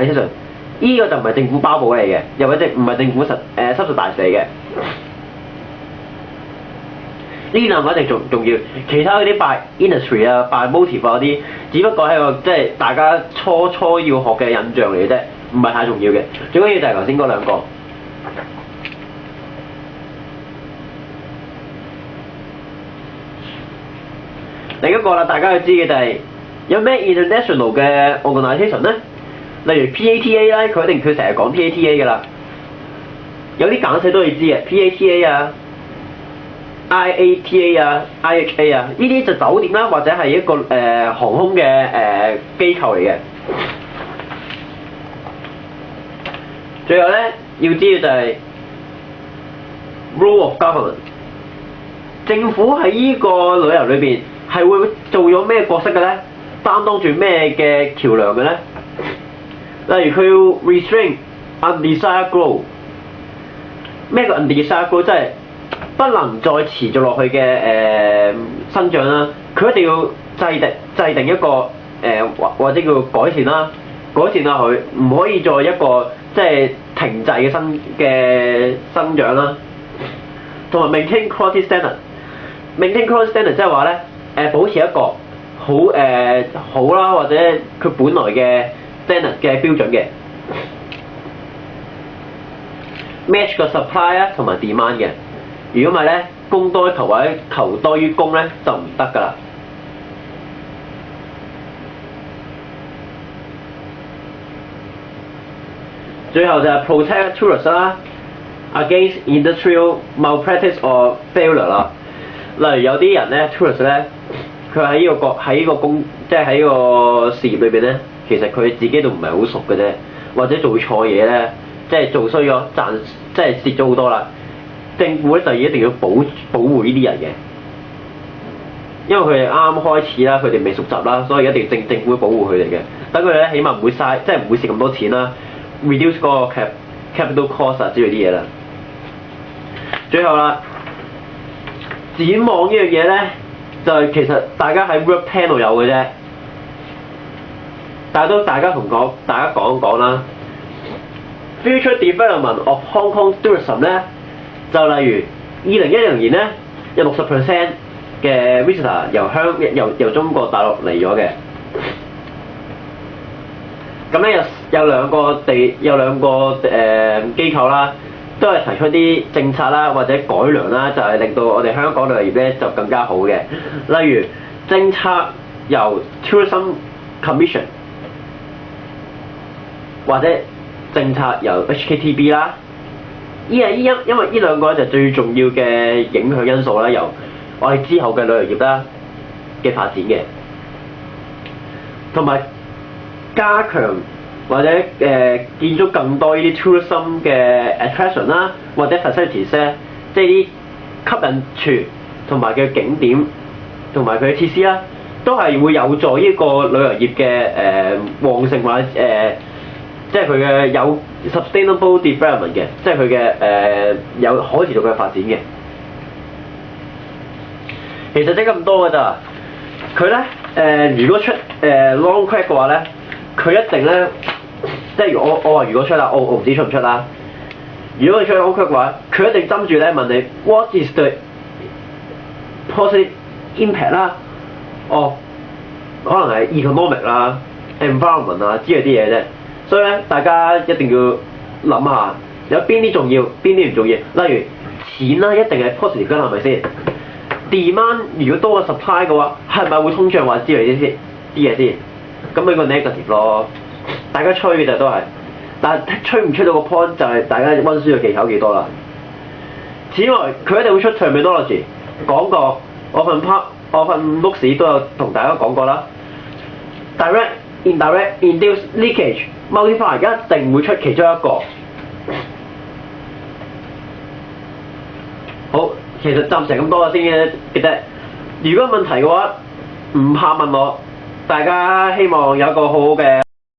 organisation， 呢個就唔係政府包保嚟嘅，又或者唔係政府subsidize嚟嘅。呢兩個一定重要，其他嗰啲 by industry 啊、by motive 啊嗰啲，只不過係個即係大家初要學嘅印象嚟嘅啫，唔係太重要嘅。最緊要就係頭先嗰兩個。另一個啦，大家要知嘅就係、有咩 international 嘅 organisation 咧，例如 PATA 咧，佢成日講 PATA 㗎啦，有啲簡寫都要知嘅 PATA 啊。IATA 啊、IHA 啊，呢啲就酒店啦，或者係一個航空嘅機構嚟嘅。最後咧要知嘅就係 role of government， 政府喺呢個旅遊裏邊係會做咗咩角色嘅咧？擔當住咩嘅橋梁嘅咧？例如佢要 restrain undesired growth， 咩叫 undesired growth？ 即係不能再持續落去嘅生長啦，佢一定要制定一個或者叫改善啦，改善下佢，唔可以再一個即係停滯嘅生長啦。同埋 maintain quality standard，maintain quality standard 即係話咧保持一個好啦，或者佢本來嘅 standard 嘅標準嘅 match 個 supply 啊同埋 demand 嘅。如果唔係咧，供多於求或者求多於供咧，就唔得㗎啦。最後就係 protect tourists 啦 ，against industrial malpractice or failure 啦。例如有啲人咧 tourist 咧，佢喺呢個即係喺個事業裏邊咧，其實佢自己都唔係好熟嘅啫，或者做錯嘢咧，即係做衰咗即係蝕咗好多啦。政府咧就一定要保護呢啲人嘅，因為佢哋啱啱開始啦，佢哋未熟習啦，所以一定要政府保護佢哋嘅。等佢哋咧起碼唔會嘥，即係唔會蝕咁多錢啦 ，reduce 嗰個 capital cost 啊之類啲嘢啦。最後啦，展望呢樣嘢咧，就係其實大家喺 work plan 度有嘅啫，大家講一講啦。Future development of Hong Kong tourism 咧。就例如2010年咧，有60% 嘅 visitor 由中國大陸嚟咗嘅。咁咧有兩個機構啦，都係提出啲政策啦或者改良啦，就係令到我哋香港旅遊業咧就更加好嘅。例如政策由 Tourism Commission 或者政策由 HKTB 啦。因為呢兩個就最重要嘅影響因素啦，由我哋之後嘅旅遊業啦嘅發展嘅，同埋加強或者建築更多呢啲 tourism 嘅 attraction 啦，或者 facilities 咧，即係啲吸引處同埋嘅景點同埋佢嘅設施啦，都係會有助呢個旅遊業嘅旺盛或者即係佢嘅有 sustainable development 嘅，即係佢嘅有可持續嘅發展嘅。其實即咁多㗎咋，佢咧如果出long crack 嘅話咧，佢一定咧，即係我話如果出啦，我唔知出唔出啦。如果佢出 long crack 嘅話，佢一定針住咧問你 what is the positive impact 啦，可能係 economic 啦、environment 啊之類啲嘢啫。所以咧，大家一定要諗下，有邊啲重要，邊啲唔重要。例如錢啦，一定係 positive 㗎，係咪先 ？Demand 如果多過 supply 嘅話，係咪會通脹或者之類啲嘢先？咁呢個 negative 咯。大家吹嘅就都係，但係吹唔吹到個 point 就係大家溫書嘅技巧幾多啦。此外，佢一定會出 terminology 講過，我份 notes 都有同大家講過啦。Direct、indirect、induced leakage、multiplier 一定會出其中一個。好，其實暫時咁多啦先嘅，記得如果問題嘅話，唔怕問我，大家希望有一個好好嘅。